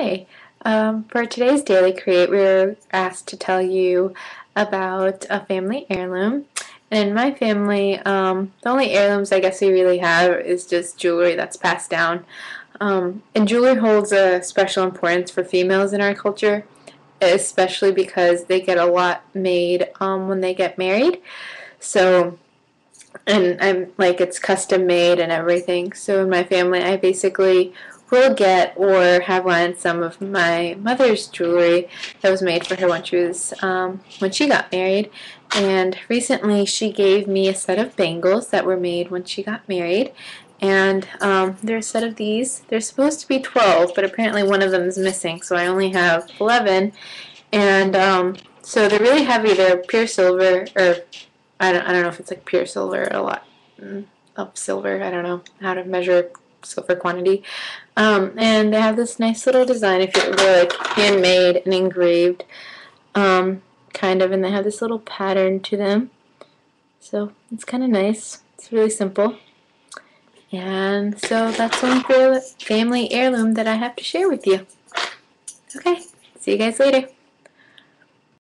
Hi. For today's Daily Create, we were asked to tell you about a family heirloom. And in my family, the only heirlooms I guess we really have is just jewelry that's passed down. And jewelry holds a special importance for females in our culture, especially because they get a lot made when they get married. So, and I'm like it's custom made and everything. So in my family, I basically will get or have on some of my mother's jewelry that was made for her when she got married. And recently, she gave me a set of bangles that were made when she got married. And they're a set of these. They're supposed to be 12, but apparently one of them is missing, so I only have 11. And so they're really heavy. They're pure silver, or I don't know if it's like pure silver or a lot of silver. I don't know how to measure silver quantity. And they have this nice little design. If they're like handmade and engraved, kind of, and they have this little pattern to them. So it's kind of nice. It's really simple. And so that's one family heirloom that I have to share with you. Okay, see you guys later.